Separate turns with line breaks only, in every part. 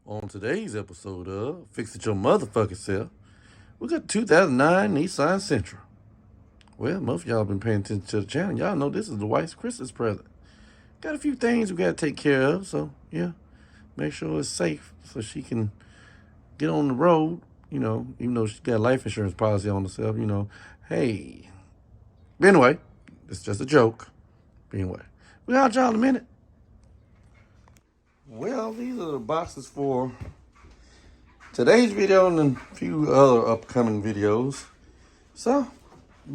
On today's episode of Fix It Your Motherfucking Self, we got 2009 Nissan Sentra. Well, most of y'all been paying attention to the channel. Y'all know this is the wife's Christmas present. Got a few things we got to take care of, so yeah, make sure it's safe so she can get on the road, even though she's got a life insurance policy on herself, hey. But anyway, it's just a joke. But anyway, we'll out y'all in a minute. Well, these are the boxes for today's video and a few other upcoming videos. So,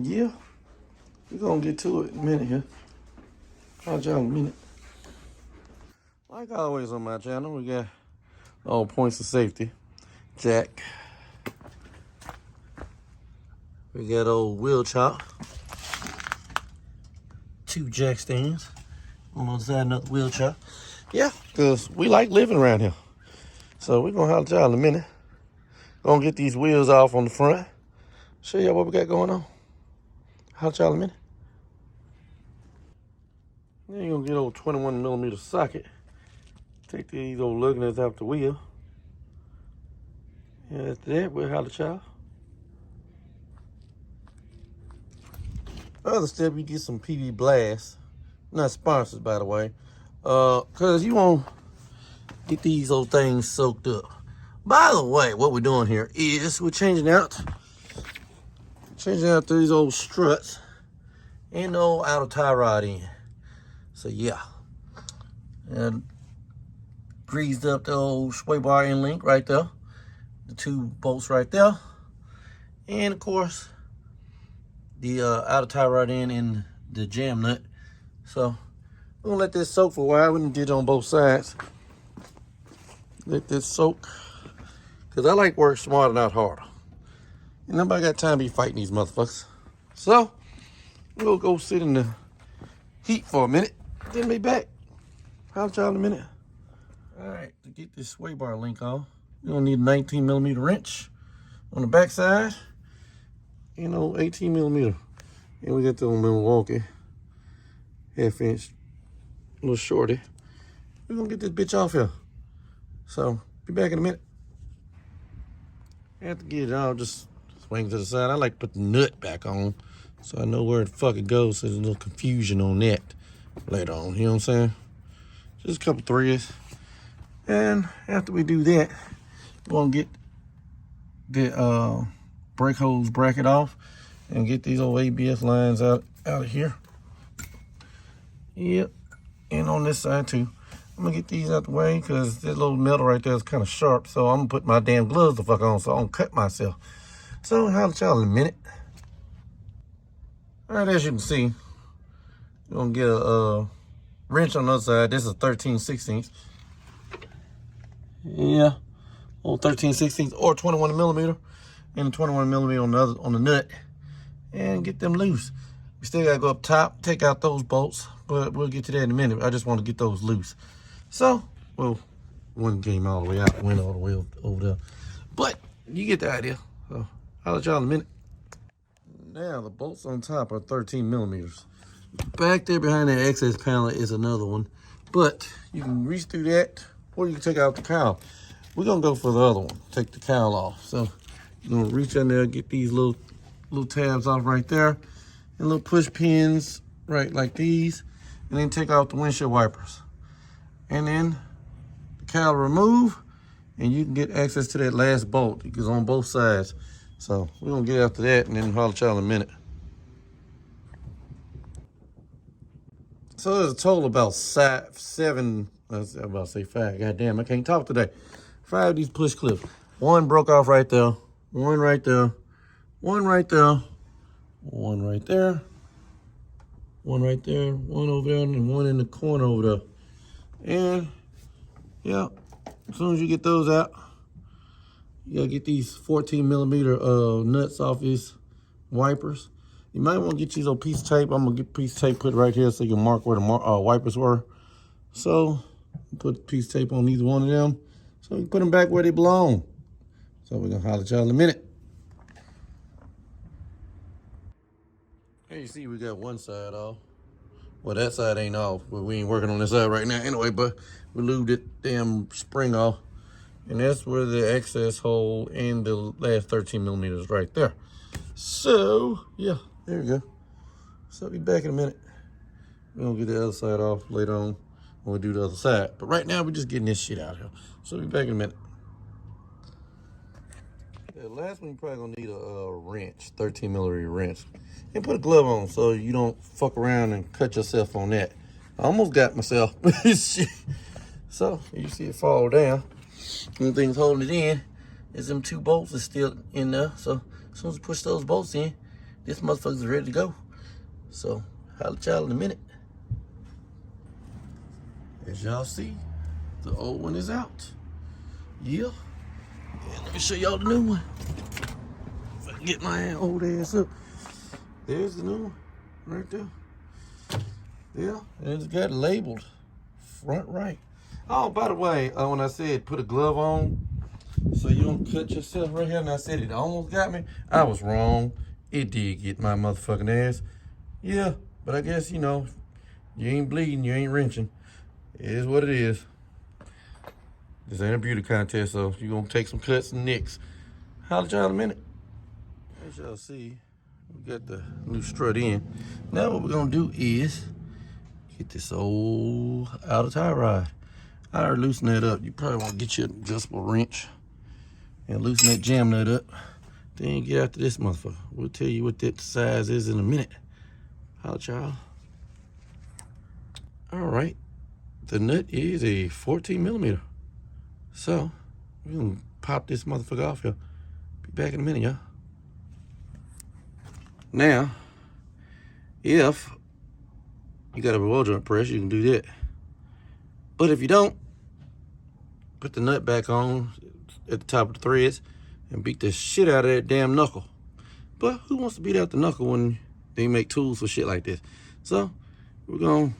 yeah, we're going to get to it in a minute here. I'll y'all in a minute. Like always on my channel, we got all points of safety. Jack. We got old wheel chop. 2 jack stands. On the other side, another wheel chop. Yeah, because we like living around here. So we're going to holler at y'all in a minute. Gonna get these wheels off on the front. Show y'all what we got going on. Holler at y'all in a minute. Then you're gonna get old 21mm socket. Take these old luggers off the wheel. And after that, we'll holler at y'all. Other step, you get some PB Blast. Not sponsored, by the way. Cause you won't get these old things soaked up. By the way, what we're doing here is we're changing out these old struts and the old outer tie rod end. So yeah, and greased up the old sway bar end link right there, the 2 bolts right there, and of course the outer tie rod end and the jam nut. So we're gonna let this soak for a while. We can get it on both sides. Let this soak. Because I like work smarter, not harder. And nobody got time to be fighting these motherfuckers. So, we'll go sit in the heat for a minute. Then be back. Holler at y'all in a minute. Alright, to get this sway bar link off, you're going to need a 19mm wrench on the back side. 18mm. And we got the old Milwaukee 1/2 inch, a little shorty. We're going to get this bitch off here. So, be back in a minute. After get it out, just swing to the side. I like to put the nut back on so I know where the fuck it goes, so there's no confusion on that later on. You know what I'm saying? Just a couple threads. And after we do that, we're gonna get the brake hose bracket off and get these old ABS lines out of here. Yep. And on this side too. I'm gonna get these out the way because this little metal right there is kind of sharp. So I'm gonna put my damn gloves the fuck on so I don't cut myself. So I'll holler at y'all in a minute. All right, as you can see, you're gonna get a wrench on the other side. This is 13/16. Yeah, old 13/16 or 21mm, and a 21mm on the nut, and get them loose. We still gotta go up top, take out those bolts, but we'll get to that in a minute. I just want to get those loose. So, well, one came all the way out, went all the way over there. But you get the idea. So I'll let y'all in a minute. Now the bolts on top are 13mm. Back there behind that access panel is another one. But you can reach through that, or you can take out the cowl. We're gonna go for the other one. Take the cowl off. So you're gonna reach in there, get these little tabs off right there, and little push pins right like these, and then take out the windshield wipers. And then the cowl remove, and you can get access to that last bolt. It goes on both sides. So we're gonna get after that and then holler at y'all in a minute. So there's a total about 7, I was about to say 5, goddamn, I can't talk today. 5 of these push clips. One broke off right there, one right there, one right there, one right there, one right there, one over there, and one in the corner over there. And yeah, as soon as you get those out, you gotta get these 14mm nuts off these wipers. You might want to get these little piece of tape. I'm gonna get a piece of tape put right here so you can mark where the wipers were. So put a piece of tape on either one of them so we can put them back where they belong. So we're gonna holler at y'all in a minute. Hey, you see we got one side off. Well, that side ain't off, but we ain't working on this side right now anyway, but we lubed it damn spring off. And that's where the access hole and the last 13 millimeters right there. So, yeah, there you go. So I'll be back in a minute. We're gonna get the other side off later on when we do the other side. But right now, we're just getting this shit out here. So I'll be back in a minute. The last one, you're probably gonna need a wrench, 13 millimeter wrench. And put a glove on so you don't fuck around and cut yourself on that. I almost got myself. So, you see it fall down. One thing's holding it in is them 2 bolts is still in there. So, as soon as you push those bolts in, this motherfucker's ready to go. So, holla at y'all in a minute. As y'all see, the old one is out. Yeah. And let me show y'all the new one. If I can get my old ass up. There's the new one, right there. Yeah, and it's got labeled front right. Oh, by the way, when I said put a glove on so you don't cut yourself right here, and I said it almost got me, I was wrong. It did get my motherfucking ass. Yeah, but I guess, you know, you ain't bleeding, you ain't wrenching. It is what it is. This ain't a beauty contest, so you're gonna take some cuts and nicks. Holla at y'all in a minute. As y'all see, we got the new strut in. Now what we're gonna do is get this old outer tie rod. I already loosened that up. You probably want to get your adjustable wrench and loosen that jam nut up. Then get after this motherfucker. We'll tell you what that size is in a minute. Holla at y'all. All right, the nut is a 14 millimeter. So we're gonna pop this motherfucker off here. Be back in a minute, y'all. Now, if you got a roll joint press, you can do that. But if you don't, put the nut back on at the top of the threads and beat the shit out of that damn knuckle. But who wants to beat out the knuckle when they make tools for shit like this? So we're gonna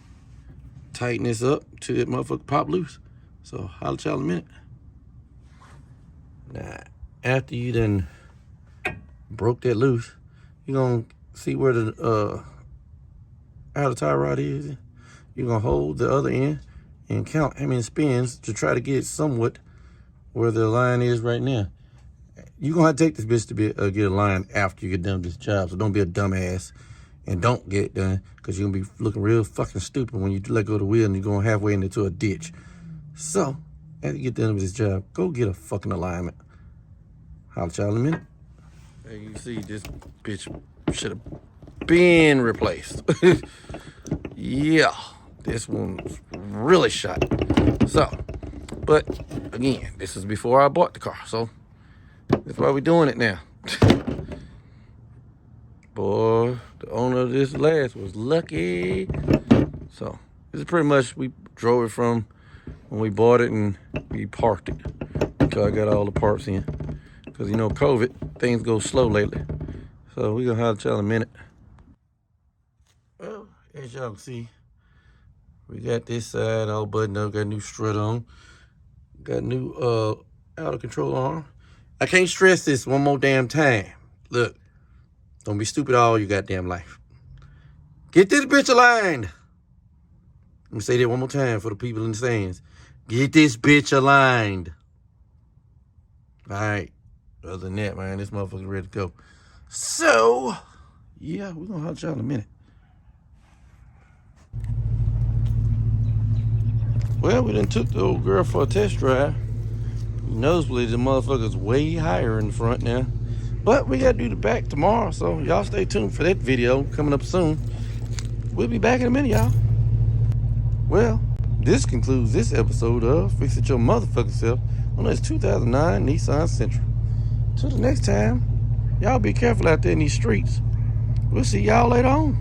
tighten this up till that motherfucker pop loose. So holla at y'all in a minute. Now, after you done broke that loose, you're gonna see where the outer tie rod is. You're gonna hold the other end and count how many spins to try to get somewhat where the line is right now. You're gonna have to take this bitch to be get a line after you get done with this job. So don't be a dumbass and don't get it done, because you're gonna be looking real fucking stupid when you let go of the wheel and you're going halfway into a ditch. So after you get done with this job, go get a fucking alignment. Holla at y'all in a minute. As you can see, this bitch should have been replaced. Yeah, this one's really shot. So, but again, this is before I bought the car, so that's why we're doing it now. Boy, the owner of this last was lucky. So this is pretty much, we drove it from when we bought it and we parked it until I got all the parts in. Because, you know, COVID, things go slow lately. So we're going to holler at y'all in a minute. Well, as y'all can see, we got this side all buttoned up, got a new strut on, got new out of control arm. I can't stress this one more damn time. Look, don't be stupid all your goddamn life. Get this bitch aligned. Let me say that one more time for the people in the stands. Get this bitch aligned. All right. Other than that, man, this motherfucker's ready to go. So, yeah, we're going to holler at y'all in a minute. Well, we done took the old girl for a test drive. Nosebleed, the motherfucker's way higher in the front now. But we got to do the back tomorrow, so y'all stay tuned for that video coming up soon. We'll be back in a minute, y'all. Well, this concludes this episode of Fix It Your Motherfucking Self on this 2009 Nissan Sentra. Till the next time, y'all be careful out there in these streets. We'll see y'all later on.